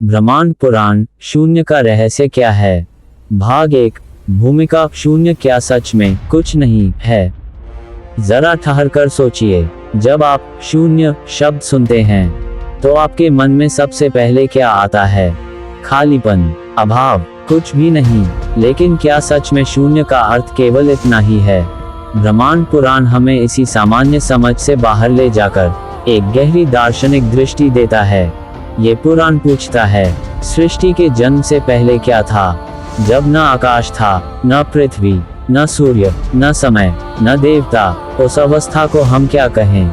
ब्रह्मांड पुराण शून्य का रहस्य क्या है। भाग 1। भूमिका शून्य क्या सच में कुछ नहीं है। जरा ठहर कर सोचिए, जब आप शून्य शब्द सुनते हैं तो आपके मन में सबसे पहले क्या आता है? खालीपन, अभाव, कुछ भी नहीं। लेकिन क्या सच में शून्य का अर्थ केवल इतना ही है? ब्रह्मांड पुराण हमें इसी सामान्य समझ से बाहर ले जाकर एक गहरी दार्शनिक दृष्टि देता है। ये पुराण पूछता है, सृष्टि के जन्म से पहले क्या था? जब न आकाश था, न पृथ्वी, न सूर्य, न समय, न देवता, उस अवस्था को हम क्या कहें?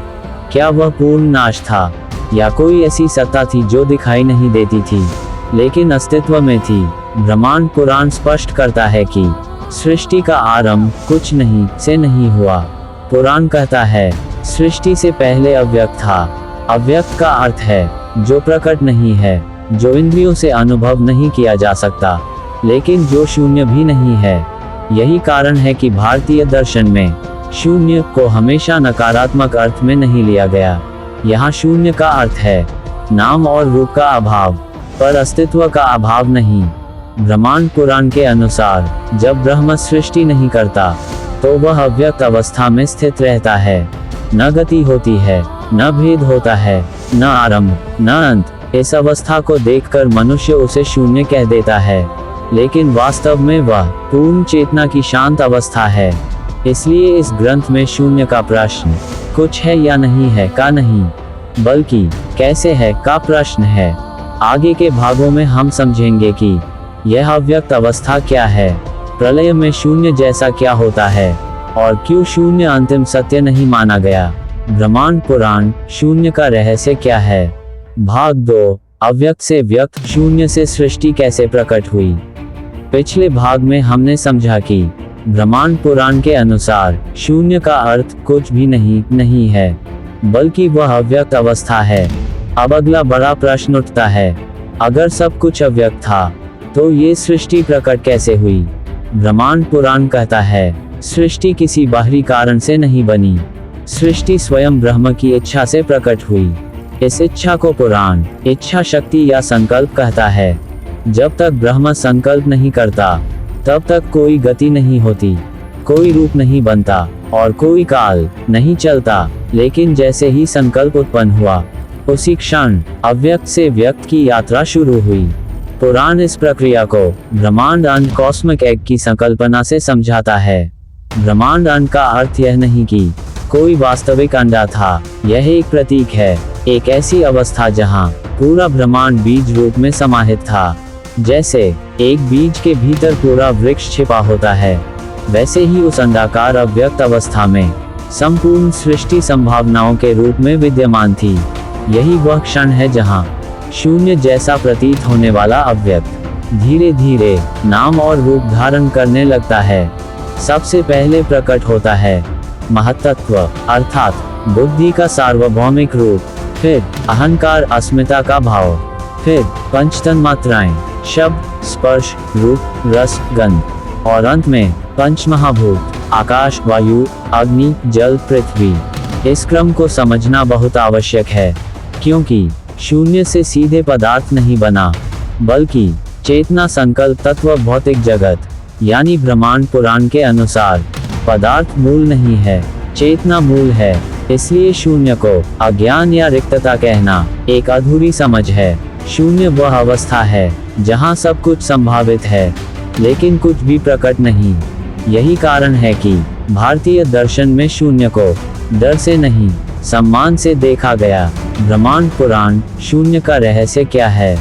क्या वह पूर्ण नाश था, या कोई ऐसी सत्ता थी जो दिखाई नहीं देती थी लेकिन अस्तित्व में थी? ब्रह्मांड पुराण स्पष्ट करता है कि सृष्टि का आरंभ कुछ नहीं से नहीं हुआ। पुराण कहता है, सृष्टि से पहले अव्यक्त था। अव्यक्त का अर्थ है जो प्रकट नहीं है, जो इंद्रियों से अनुभव नहीं किया जा सकता, लेकिन जो शून्य भी नहीं है। यही कारण है कि भारतीय दर्शन में शून्य को हमेशा नकारात्मक अर्थ में नहीं लिया गया। यहाँ शून्य का अर्थ है नाम और रूप का अभाव, पर अस्तित्व का अभाव नहीं। ब्रह्मांड पुराण के अनुसार जब ब्रह्म सृष्टि नहीं करता तो वह अव्यक्त अवस्था में स्थित रहता है। न गति होती है, न भेद होता है, न आरंभ, न अंत। इस अवस्था को देखकर मनुष्य उसे शून्य कह देता है, लेकिन वास्तव में वह पूर्ण चेतना की शांत अवस्था है। इसलिए इस ग्रंथ में शून्य का प्रश्न कुछ है या नहीं है का नहीं, बल्कि कैसे है का प्रश्न है। आगे के भागों में हम समझेंगे कि यह अव्यक्त अवस्था क्या है, प्रलय में शून्य जैसा क्या होता है, और क्यों शून्य अंतिम सत्य नहीं माना गया। ब्रह्मांड पुराण शून्य का रहस्य क्या है। भाग 2। अव्यक्त से व्यक्त, शून्य से सृष्टि कैसे प्रकट हुई। पिछले भाग में हमने समझा कि ब्रह्मांड पुराण के अनुसार शून्य का अर्थ कुछ भी नहीं है, बल्कि वह अव्यक्त अवस्था है। अब अगला बड़ा प्रश्न उठता है, अगर सब कुछ अव्यक्त था तो ये सृष्टि प्रकट कैसे हुई। ब्रह्मांड पुराण कहता है, सृष्टि किसी बाहरी कारण से नहीं बनी, सृष्टि स्वयं ब्रह्म की इच्छा से प्रकट हुई। इस इच्छा को पुराण इच्छा शक्ति या संकल्प कहता है। जब तक ब्रह्म संकल्प नहीं करता तब तक कोई गति नहीं होती, कोई रूप नहीं बनता और कोई काल नहीं चलता। लेकिन जैसे ही संकल्प उत्पन्न हुआ, उसी क्षण अव्यक्त से व्यक्त की यात्रा शुरू हुई। पुराण इस प्रक्रिया को ब्रह्मांड अंड कॉस्मिक एग की संकल्पना से समझाता है। ब्रह्मांड अंड का अर्थ यह नहीं कि कोई वास्तविक अंडा था, यह एक प्रतीक है, एक ऐसी अवस्था जहां पूरा ब्रह्मांड बीज रूप में समाहित था। जैसे एक बीज के भीतर पूरा वृक्ष छिपा होता है, वैसे ही उस अंडाकार अव्यक्त अवस्था में संपूर्ण सृष्टि संभावनाओं के रूप में विद्यमान थी। यही वह क्षण है जहां शून्य जैसा प्रतीत होने वाला अव्यक्त धीरे धीरे नाम और रूप धारण करने लगता है। सबसे पहले प्रकट होता है महत्त्व, अर्थात बुद्धि का सार्वभौमिक रूप, फिर अहंकार अस्मिता का भाव, फिर पंचतन मात्राएं, शब्द, स्पर्श, रूप, रस, गंध, और अंत में पंच महाभूत, आकाश, वायु, अग्नि, जल, पृथ्वी। इस क्रम को समझना बहुत आवश्यक है, क्योंकि शून्य से सीधे पदार्थ नहीं बना, बल्कि चेतना, संकल्प, तत्व, भौतिक जगत। यानी ब्रह्मांड पुराण के अनुसार पदार्थ मूल नहीं है, चेतना मूल है। इसलिए शून्य को अज्ञान या रिक्तता कहना एक अधूरी समझ है। शून्य वह अवस्था है जहां सब कुछ संभावित है, लेकिन कुछ भी प्रकट नहीं। यही कारण है कि भारतीय दर्शन में शून्य को डर से नहीं, सम्मान से देखा गया। ब्रह्मांड पुराण शून्य का रहस्य क्या है।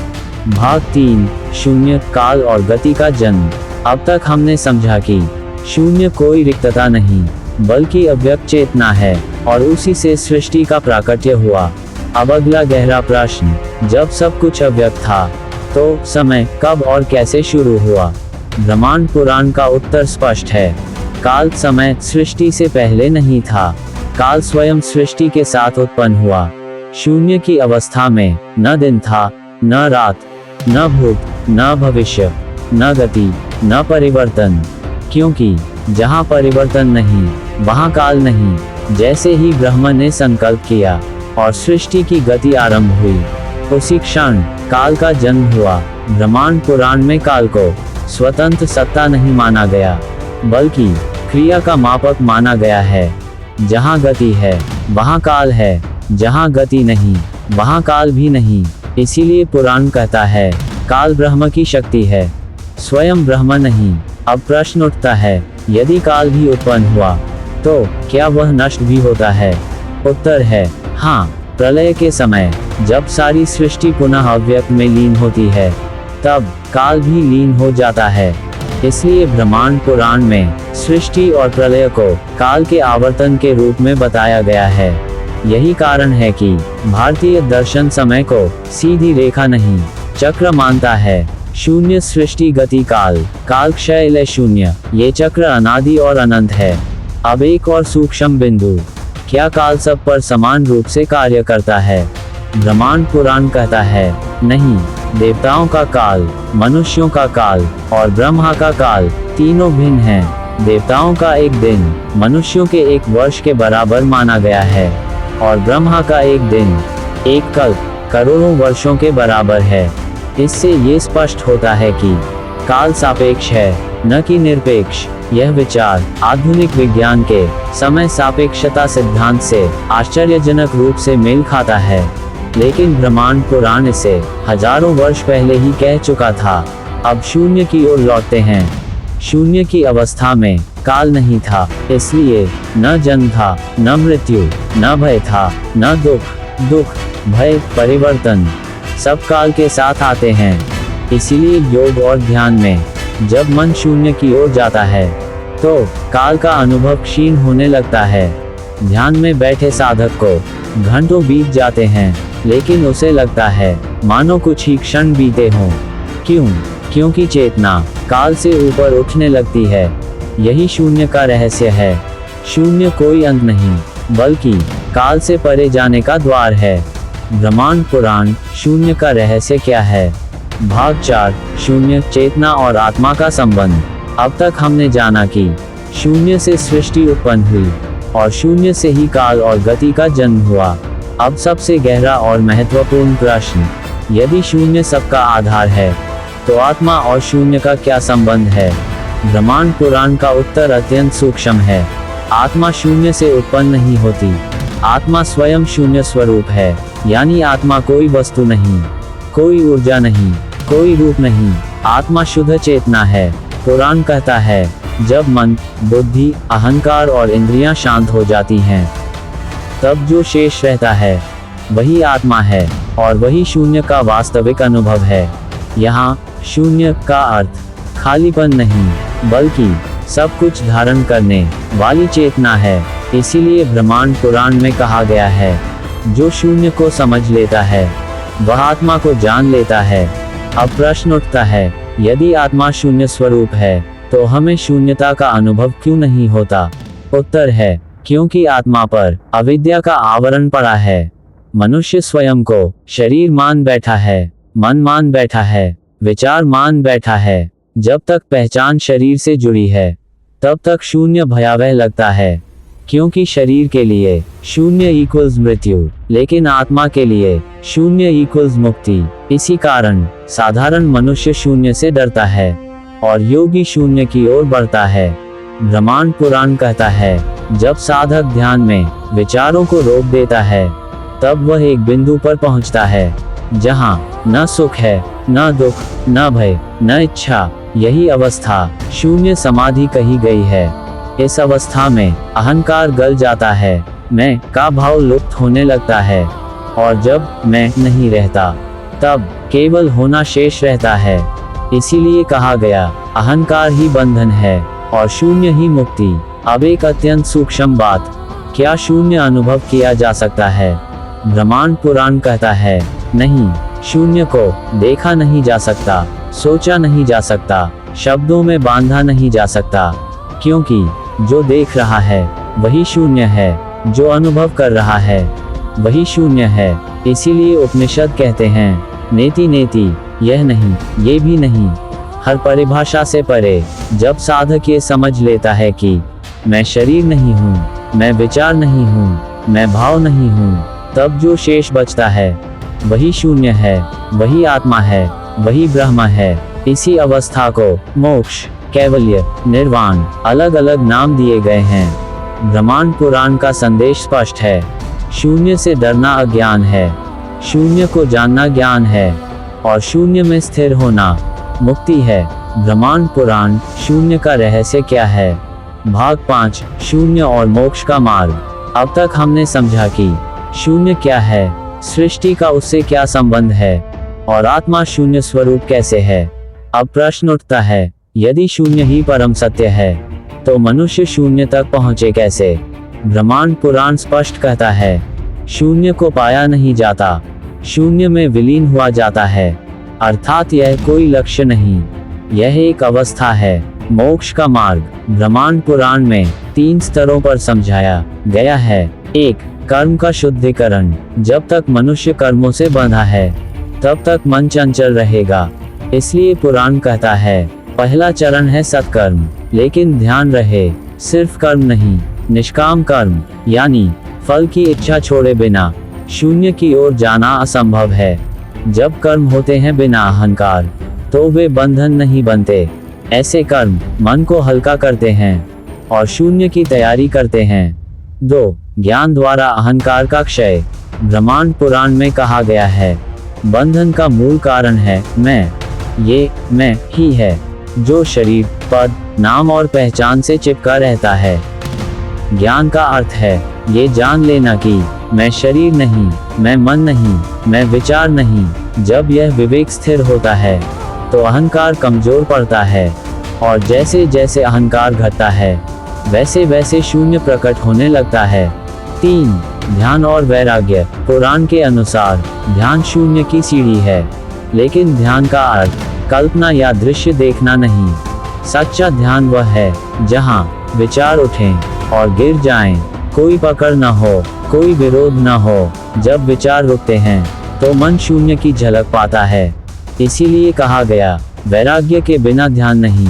भाग 3। शून्य, काल और गति का जन्म। अब तक हमने समझा कि शून्य कोई रिक्तता नहीं, बल्कि अव्यक्त चेतना है, और उसी से सृष्टि का प्राकट्य हुआ। अब अगला गहरा प्रश्न, जब सब कुछ अव्यक्त था तो समय कब और कैसे शुरू हुआ। ब्रह्मांड पुराण का उत्तर स्पष्ट है। काल, समय सृष्टि से पहले नहीं था। काल स्वयं सृष्टि के साथ उत्पन्न हुआ। शून्य की अवस्था में न दिन था, न रात, न भूत, न भविष्य, न गति, न परिवर्तन, क्योंकि जहाँ परिवर्तन नहीं वहाँ काल नहीं। जैसे ही ब्रह्म ने संकल्प किया और सृष्टि की गति आरंभ हुई, उसी क्षण काल का जन्म हुआ। ब्रह्मांड पुराण में काल को स्वतंत्र सत्ता नहीं माना गया, बल्कि क्रिया का मापक माना गया है। जहाँ गति है वहाँ काल है, जहाँ गति नहीं वहाँ काल भी नहीं। इसीलिए पुराण कहता है काल ब्रह्म की शक्ति है, स्वयं ब्रह्म नहीं। अब प्रश्न उठता है, यदि काल भी उत्पन्न हुआ तो क्या वह नष्ट भी होता है? उत्तर है हाँ। प्रलय के समय जब सारी सृष्टि पुनः अव्यक्त में लीन होती है, तब काल भी लीन हो जाता है। इसलिए ब्रह्मांड पुराण में सृष्टि और प्रलय को काल के आवर्तन के रूप में बताया गया है। यही कारण है कि भारतीय दर्शन समय को सीधी रेखा नहीं, चक्र मानता है। शून्य सृष्टि गति काल, काल क्षय लय शून्य, ये चक्र अनादि और अनंत है। अब एक और सूक्ष्म बिंदु, क्या काल सब पर समान रूप से कार्य करता है? ब्रह्मांड पुराण कहता है नहीं। देवताओं का काल, मनुष्यों का काल और ब्रह्मा का काल तीनों भिन्न हैं। देवताओं का एक दिन मनुष्यों के एक वर्ष के बराबर माना गया है, और ब्रह्मा का एक दिन एक कल्प करोड़ों वर्षों के बराबर है। इससे ये स्पष्ट होता है कि काल सापेक्ष है, न कि निरपेक्ष। यह विचार आधुनिक विज्ञान के समय सापेक्षता सिद्धांत से आश्चर्यजनक रूप से मेल खाता है, लेकिन ब्रह्मांड पुराण इसे हजारों वर्ष पहले ही कह चुका था। अब शून्य की ओर लौटते हैं। शून्य की अवस्था में काल नहीं था, इसलिए न जन्म था, न मृत्यु, न भय था, न दुख, भय, परिवर्तन सब काल के साथ आते हैं। इसीलिए योग और ध्यान में जब मन शून्य की ओर जाता है, तो काल का अनुभव क्षीण होने लगता है। ध्यान में बैठे साधक को घंटों बीत जाते हैं, लेकिन उसे लगता है मानो कुछ ही क्षण बीते हों। क्यों? क्योंकि चेतना काल से ऊपर उठने लगती है। यही शून्य का रहस्य है। शून्य कोई अंत नहीं, बल्कि काल से परे जाने का द्वार है। ब्रह्मांड पुराण शून्य का रहस्य क्या है? भाग 4, शून्य, चेतना और आत्मा का संबंध। अब तक हमने जाना कि शून्य से सृष्टि उत्पन्न हुई और शून्य से ही काल और गति का जन्म हुआ। अब सबसे गहरा और महत्वपूर्ण प्रश्न, यदि शून्य सबका आधार है, तो आत्मा और शून्य का क्या संबंध है? ब्रह्मांड पुराण का उत्तर अत्यंत सूक्ष्म है। आत्मा शून्य से उत्पन्न नहीं होती। आत्मा स्वयं शून्य स्वरूप है, यानी आत्मा कोई वस्तु नहीं, कोई ऊर्जा नहीं, कोई रूप नहीं। आत्मा शुद्ध चेतना है। पुराण कहता है जब मन, बुद्धि, अहंकार और इंद्रियां शांत हो जाती हैं, तब जो शेष रहता है वही आत्मा है, और वही शून्य का वास्तविक अनुभव है। यहाँ शून्य का अर्थ खालीपन नहीं, बल्कि सब कुछ धारण करने वाली चेतना है। इसीलिए ब्रह्मांड पुराण में कहा गया है, जो शून्य को समझ लेता है वह आत्मा को जान लेता है। अब प्रश्न उठता है, यदि आत्मा शून्य स्वरूप है, तो हमें शून्यता का अनुभव क्यों नहीं होता? उत्तर है, क्योंकि आत्मा पर अविद्या का आवरण पड़ा है। मनुष्य स्वयं को शरीर मान बैठा है, मन मान बैठा है, विचार मान बैठा है। जब तक पहचान शरीर से जुड़ी है, तब तक शून्य भयावह लगता है, क्योंकि शरीर के लिए शून्य इक्वल्स मृत्यु, लेकिन आत्मा के लिए शून्य इक्वल्स मुक्ति। इसी कारण साधारण मनुष्य शून्य से डरता है और योगी शून्य की ओर बढ़ता है। ब्रह्मांड पुराण कहता है, जब साधक ध्यान में विचारों को रोक देता है, तब वह एक बिंदु पर पहुंचता है, जहां न सुख है, न दुख, न भय, न इच्छा। यही अवस्था शून्य समाधि कही गई है। इस अवस्था में अहंकार गल जाता है, मैं का भाव लुप्त होने लगता है, और जब मैं नहीं रहता, तब केवल होना शेष रहता है। इसीलिए कहा गया, अहंकार ही बंधन है और शून्य ही मुक्ति। अब एक अत्यंत सूक्ष्म बात, क्या शून्य अनुभव किया जा सकता है? ब्रह्मांड पुराण कहता है, नहीं, शून्य को देखा नहीं जा सकता, सोचा नहीं जा सकता, शब्दों में बांधा नहीं जा सकता, क्योंकि जो देख रहा है वही शून्य है, जो अनुभव कर रहा है वही शून्य है। इसीलिए उपनिषद कहते हैं, नेति नेति, यह नहीं, ये भी नहीं। हर परिभाषा से परे जब साधक ये समझ लेता है कि मैं शरीर नहीं हूँ, मैं विचार नहीं हूँ, मैं भाव नहीं हूँ, तब जो शेष बचता है वही शून्य है, वही आत्मा है, वही ब्रह्म है। इसी अवस्था को मोक्ष, कैवल्य, निर्वाण अलग अलग नाम दिए गए हैं। ब्रह्मांड पुराण का संदेश स्पष्ट है। शून्य से डरना अज्ञान है, शून्य को जानना ज्ञान है, और शून्य में स्थिर होना मुक्ति है। ब्रह्मांड पुराण शून्य का रहस्य क्या है? भाग 5 शून्य और मोक्ष का मार्ग। अब तक हमने समझा कि शून्य क्या है, सृष्टि का उससे क्या संबंध है, और आत्मा शून्य स्वरूप कैसे है। अब प्रश्न उठता है, यदि शून्य ही परम सत्य है तो मनुष्य शून्य तक पहुँचे कैसे? ब्रह्मांड पुराण स्पष्ट कहता है, शून्य को पाया नहीं जाता, शून्य में विलीन हुआ जाता है। अर्थात यह कोई लक्ष्य नहीं, यह एक अवस्था है। मोक्ष का मार्ग ब्रह्मांड पुराण में 3 स्तरों पर समझाया गया है। 1. कर्म का शुद्धिकरण। जब तक मनुष्य कर्मों से बंधा है तब तक मन चंचल रहेगा, इसलिए पुराण कहता है पहला चरण है सत्कर्म। लेकिन ध्यान रहे, सिर्फ कर्म नहीं, निष्काम कर्म, यानी फल की इच्छा छोड़े बिना शून्य की ओर जाना असंभव है। जब कर्म होते हैं बिना अहंकार तो वे बंधन नहीं बनते। ऐसे कर्म मन को हल्का करते हैं और शून्य की तैयारी करते हैं। 2. ज्ञान द्वारा अहंकार का क्षय। ब्रह्मांड पुराण में कहा गया है, बंधन का मूल कारण है मैं, ये मैं ही है, जो शरीर, पद, नाम और पहचान से चिपका रहता है। ज्ञान का अर्थ है ये जान लेना कि मैं शरीर नहीं, मैं मन नहीं, मैं विचार नहीं। जब यह विवेक स्थिर होता है तो अहंकार कमजोर पड़ता है, और जैसे जैसे अहंकार घटता है वैसे वैसे शून्य प्रकट होने लगता है। 3. ध्यान और वैराग्य। पुराण के अनुसार ध्यान शून्य की सीढ़ी है, लेकिन ध्यान का अर्थ कल्पना या दृश्य देखना नहीं। सच्चा ध्यान वह है जहां विचार उठें और गिर जाएं, कोई पकड़ न हो, कोई विरोध न हो। जब विचार रुकते हैं तो मन शून्य की झलक पाता है। इसीलिए कहा गया, वैराग्य के बिना ध्यान नहीं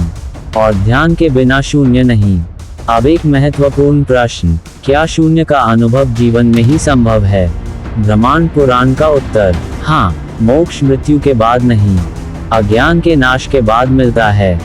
और ध्यान के बिना शून्य नहीं। अब एक महत्वपूर्ण प्रश्न, क्या शून्य का अनुभव जीवन में ही संभव है? ब्रह्मांड पुराण का उत्तर, हाँ। मोक्ष मृत्यु के बाद नहीं, अज्ञान के नाश के बाद मिलता है।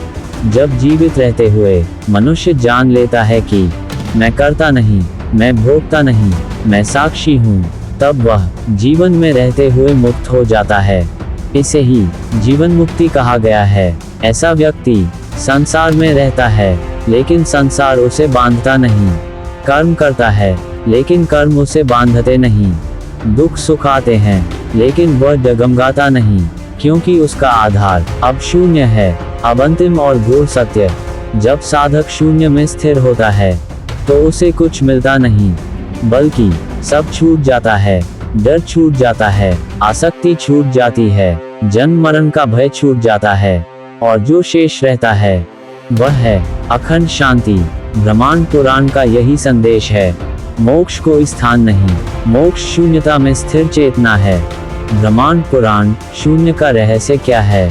जब जीवित रहते हुए मनुष्य जान लेता है कि मैं करता नहीं, मैं भोगता नहीं, मैं साक्षी हूँ, तब वह जीवन में रहते हुए मुक्त हो जाता है। इसे ही जीवन मुक्ति कहा गया है। ऐसा व्यक्ति संसार में रहता है लेकिन संसार उसे बांधता नहीं, कर्म करता है लेकिन कर्म उसे बांधते नहीं, दुख सुख आते हैं लेकिन वह डगमगाता नहीं, क्योंकि उसका आधार अब शून्य है। अब अंतिम और गूढ़ सत्य, जब साधक शून्य में स्थिर होता है तो उसे कुछ मिलता नहीं, बल्कि सब छूट जाता है। डर छूट जाता है, आसक्ति छूट जाती है, जन्म मरण का भय छूट जाता है, और जो शेष रहता है वह है अखंड शांति। ब्रह्मांड पुराण का यही संदेश है। मोक्ष को स्थान नहीं, मोक्ष शून्यता में स्थिर चेतना है। ब्रह्मांड पुराण शून्य का रहस्य क्या है?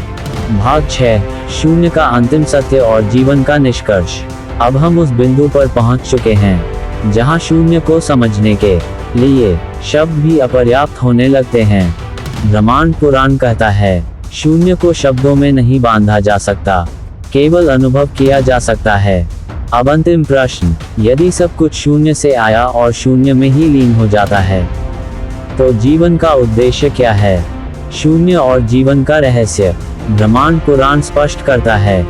भाग 6 शून्य का अंतिम सत्य और जीवन का निष्कर्ष। अब हम उस बिंदु पर पहुंच चुके हैं जहां शून्य को समझने के लिए शब्द भी अपर्याप्त होने लगते हैं। ब्रह्मांड पुराण कहता है, शून्य को शब्दों में नहीं बांधा जा सकता, केवल अनुभव किया जा सकता है। अब अंतिम प्रश्न, यदि सब कुछ शून्य से आया और शून्य में ही लीन हो जाता है तो जीवन का उद्देश्य क्या है? शून्य और जीवन का रहस्य। ब्रह्मांड पुराण स्पष्ट करता है,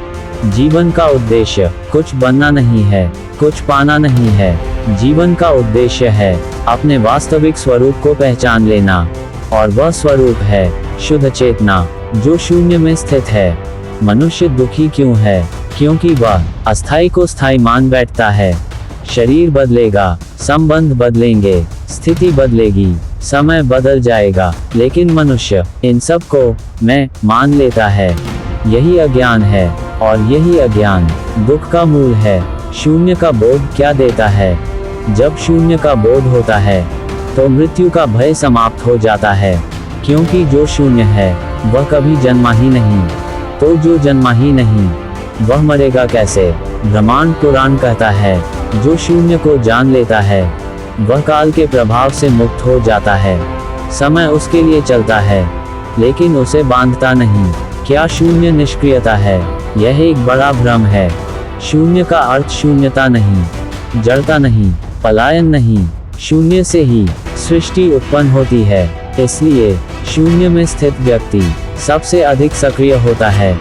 जीवन का उद्देश्य कुछ बनना नहीं है, कुछ पाना नहीं है। जीवन का उद्देश्य है अपने वास्तविक स्वरूप को पहचान लेना, और वह स्वरूप है शुद्ध चेतना जो शून्य में स्थित है। मनुष्य दुखी क्यों है? क्योंकि वह अस्थाई को स्थायी मान बैठता है। शरीर बदलेगा, संबंध बदलेंगे, स्थिति बदलेगी, समय बदल जाएगा, लेकिन मनुष्य इन सब को मैं मान लेता है। यही अज्ञान है, और यही अज्ञान दुख का मूल है। शून्य का बोध क्या देता है? जब शून्य का बोध होता है तो मृत्यु का भय समाप्त हो जाता है, क्योंकि जो शून्य है वह कभी जन्मा ही नहीं, तो जो जन्मा ही नहीं वह मरेगा कैसे? ब्रह्मांड पुराण कहता है, जो शून्य को जान लेता है वह काल के प्रभाव से मुक्त हो जाता है। समय उसके लिए चलता है, लेकिन उसे बांधता नहीं। क्या शून्य निष्क्रियता है? यह एक बड़ा भ्रम है। शून्य का अर्थ शून्यता नहीं, जड़ता नहीं, पलायन नहीं। शून्य से ही सृष्टि उत्पन्न होती है। इसलिए शून्य में स्थित व्यक्ति सबसे अधिक सक्रिय होता है,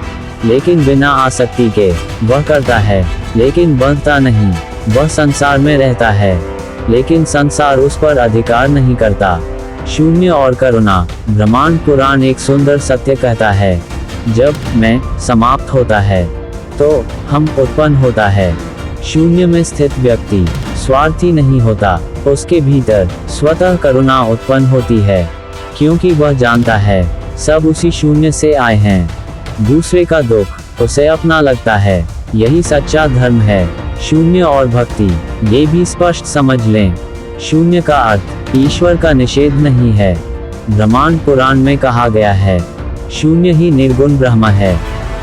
लेकिन बिना आसक्ति के। वह करता है, लेकिन बंधता नहीं। वह संसार में रहता है, लेकिन संसार उस पर अधिकार नहीं करता। शून्य और करुणा। ब्रह्मांड पुराण एक सुंदर सत्य कहता है, जब मैं समाप्त होता है तो हम उत्पन्न होता है। शून्य में स्थित व्यक्ति स्वार्थी नहीं होता। उसके भीतर स्वतः करुणा उत्पन्न होती है, क्योंकि वह जानता है सब उसी शून्य से आए हैं। दूसरे का दुख उसे अपना लगता है। यही सच्चा धर्म है। शून्य और भक्ति, ये भी स्पष्ट समझ लें। शून्य का अर्थ ईश्वर का निषेध नहीं है। ब्रह्मांड पुराण में कहा गया है, शून्य ही निर्गुण ब्रह्म है,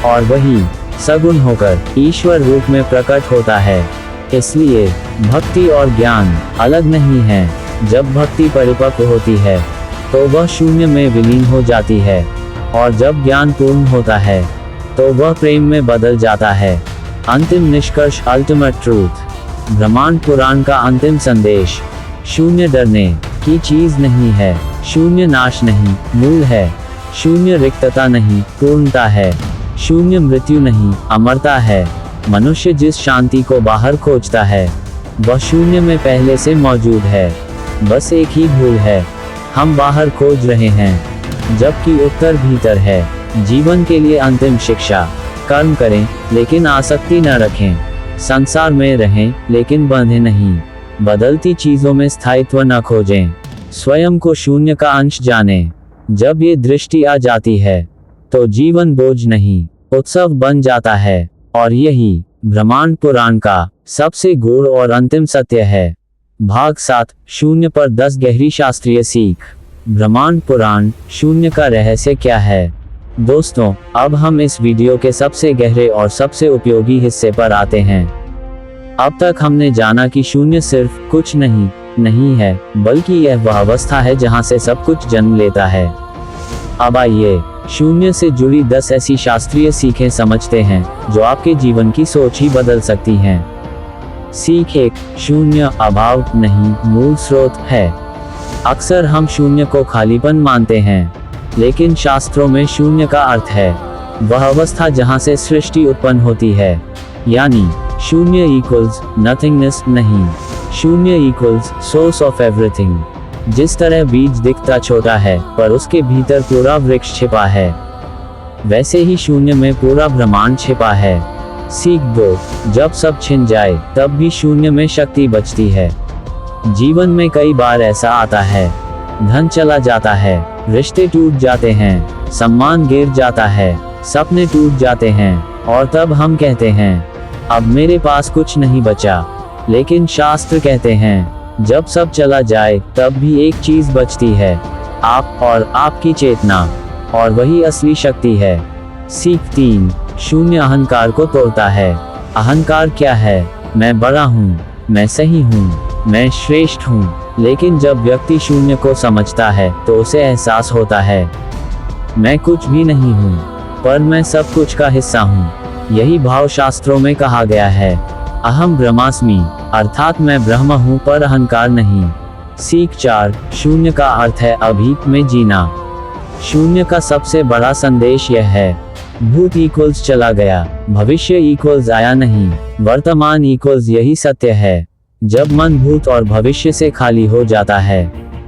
और वही सगुण होकर ईश्वर रूप में प्रकट होता है। इसलिए भक्ति और ज्ञान अलग नहीं है। जब भक्ति परिपक्व होती है तो वह शून्य में विलीन हो जाती है, और जब ज्ञान पूर्ण होता है तो वह प्रेम में बदल जाता है। अंतिम निष्कर्ष, अल्टीमेट ट्रूथ। ब्रह्मांड पुराण का अंतिम संदेश, शून्य डरने की चीज नहीं है। शून्य नाश नहीं, मूल है। शून्य रिक्तता नहीं, पूर्णता है। शून्य मृत्यु नहीं, अमरता है। मनुष्य जिस शांति को बाहर खोजता है, वह शून्य में पहले से मौजूद है। बस एक ही भूल है, हम बाहर खोज रहे हैं, जबकि उत्तर भीतर है। जीवन के लिए अंतिम शिक्षा, कर्म करें लेकिन आसक्ति न रखें। संसार में रहें लेकिन बंधे नहीं। बदलती चीजों में स्थायित्व न खोजें। स्वयं को शून्य का अंश जानें। जब ये दृष्टि आ जाती है तो जीवन बोझ नहीं, उत्सव बन जाता है। और यही ब्रह्मांड पुराण का सबसे गूढ़ और अंतिम सत्य है। भाग 7, शून्य पर 10 गहरी शास्त्रीय सीख। ब्रह्मांड पुराण, शून्य का रहस्य क्या है? दोस्तों, अब हम इस वीडियो के सबसे गहरे और सबसे उपयोगी हिस्से पर आते हैं। अब तक हमने जाना कि शून्य सिर्फ कुछ नहीं है, बल्कि यह वह अवस्था है जहां से सब कुछ जन्म लेता है। अब आइए शून्य से जुड़ी 10 ऐसी शास्त्रीय सीखें समझते हैं जो आपके जीवन की सोच ही बदल सकती हैं। सीख 1, शून्य अभाव नहीं, मूल स्रोत है। अक्सर हम शून्य को खालीपन मानते हैं, लेकिन शास्त्रों में शून्य का अर्थ है वह अवस्था जहां से सृष्टि उत्पन्न होती है। यानी शून्य इक्वल्स नथिंगनेस नहीं, शून्य इक्वल्स सोर्स ऑफ एवरीथिंग। जिस तरह बीज दिखता छोटा है पर उसके भीतर पूरा वृक्ष छिपा है, वैसे ही शून्य में पूरा ब्रह्मांड छिपा है। सीख 2, जब सब छिन जाए तब भी शून्य में शक्ति बचती है। जीवन में कई बार ऐसा आता है, धन चला जाता है, रिश्ते टूट जाते हैं, सम्मान गिर जाता है, सपने टूट जाते हैं, और तब हम कहते हैं अब मेरे पास कुछ नहीं बचा। लेकिन शास्त्र कहते हैं जब सब चला जाए तब भी एक चीज बचती है, आप और आपकी चेतना, और वही असली शक्ति है। सीख 3, शून्य अहंकार को तोड़ता है। अहंकार क्या है? मैं बड़ा हूँ, मैं सही हूँ, मैं श्रेष्ठ हूँ। लेकिन जब व्यक्ति शून्य को समझता है तो उसे एहसास होता है मैं कुछ भी नहीं हूँ, पर मैं सब कुछ का हिस्सा हूँ। यही भाव शास्त्रों में कहा गया है, अहम ब्रह्मास्मि, अर्थात मैं ब्रह्म हूँ पर अहंकार नहीं। सीख 4, शून्य का अर्थ है अभी में जीना। शून्य का सबसे बड़ा संदेश यह है, भूत इक्वल्स चला गया, भविष्य इक्वल्स आया नहीं, वर्तमान इक्वल्स यही सत्य है। जब मन भूत और भविष्य से खाली हो जाता है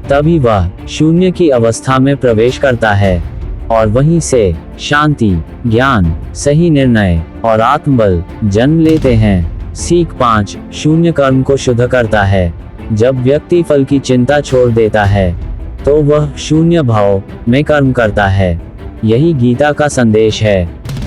तभी वह शून्य की अवस्था में प्रवेश करता है, और वहीं से शांति, ज्ञान, सही निर्णय और आत्मबल जन्म लेते हैं। सीख 5, शून्य कर्म को शुद्ध करता है। जब व्यक्ति फल की चिंता छोड़ देता है तो वह शून्य भाव में कर्म करता है। यही गीता का संदेश है,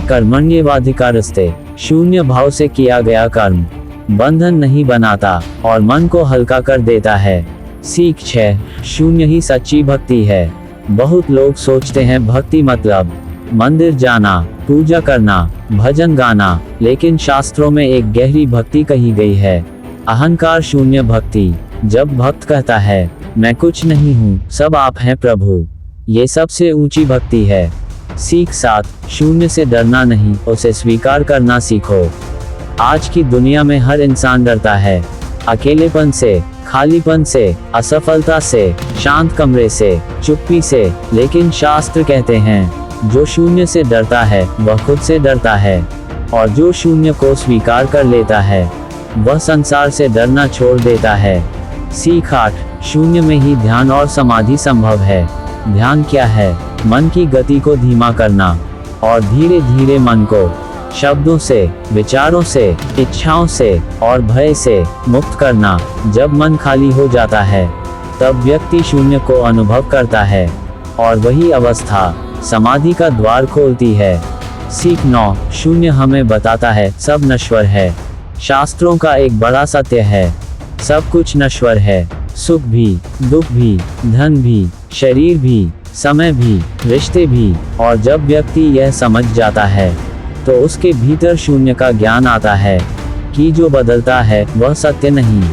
कर्मण्येवाधिकारस्ते। शून्य भाव से किया गया कर्म बंधन नहीं बनाता और मन को हल्का कर देता है। सीख 6, शून्य ही सच्ची भक्ति है। बहुत लोग सोचते हैं भक्ति मतलब मंदिर जाना, पूजा करना, भजन गाना, लेकिन शास्त्रों में एक गहरी भक्ति कही गई है, अहंकार शून्य भक्ति। जब भक्त कहता है मैं कुछ नहीं हूँ, सब आप हैं प्रभु। ये सबसे ऊंची भक्ति है। सीख 7, शून्य से डरना नहीं, उसे स्वीकार करना सीखो। आज की दुनिया में हर इंसान डरता है, अकेलेपन से, खालीपन से, असफलता से, शांत कमरे से, चुप्पी से। लेकिन शास्त्र कहते हैं, जो शून्य से डरता है वह खुद से डरता है, और जो शून्य को स्वीकार कर लेता है वह संसार से डरना छोड़ देता है। सीख 8, शून्य में ही ध्यान और समाधि संभव है। ध्यान क्या है? मन की गति को धीमा करना और धीरे धीरे मन को शब्दों से, विचारों से, इच्छाओं से और भय से मुक्त करना। जब मन खाली हो जाता है तब व्यक्ति शून्य को अनुभव करता है, और वही अवस्था समाधि का द्वार खोलती है। सीख 9, शून्य हमें बताता है सब नश्वर है। शास्त्रों का एक बड़ा सत्य है, सब कुछ नश्वर है। सुख भी, दुख भी, धन भी, शरीर भी, समय भी, रिश्ते भी। और जब व्यक्ति यह समझ जाता है तो उसके भीतर शून्य का ज्ञान आता है कि जो बदलता है वह सत्य नहीं,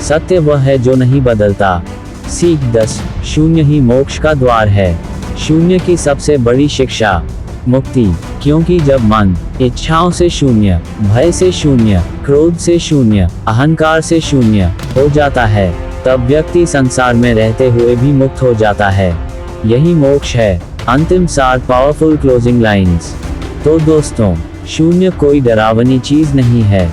सत्य वह है जो नहीं बदलता। सीख 10, शून्य ही मोक्ष का द्वार है। शून्य की सबसे बड़ी शिक्षा मुक्ति, क्योंकि जब मन इच्छाओं से शून्य, भय से शून्य, क्रोध से शून्य, अहंकार से शून्य हो जाता है तब व्यक्ति संसार में रहते हुए भी मुक्त हो जाता है। यही मोक्ष है। अंतिम सार, पावरफुल क्लोजिंग लाइंस। तो दोस्तों, शून्य कोई डरावनी चीज नहीं है।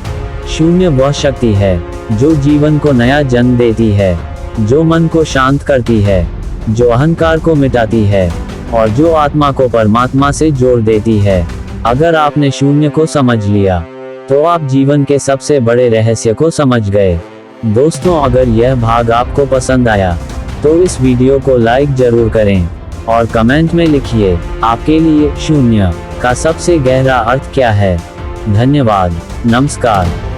शून्य वह शक्ति है जो जीवन को नया जन्म देती है, जो मन को शांत करती है, जो अहंकार को मिटाती है और जो आत्मा को परमात्मा से जोड़ देती है। अगर आपने शून्य को समझ लिया तो आप जीवन के सबसे बड़े रहस्य को समझ गए। दोस्तों, अगर यह भाग आपको पसंद आया तो इस वीडियो को लाइक जरूर करें और कमेंट में लिखिए आपके लिए शून्य का सबसे गहरा अर्थ क्या है। धन्यवाद। नमस्कार।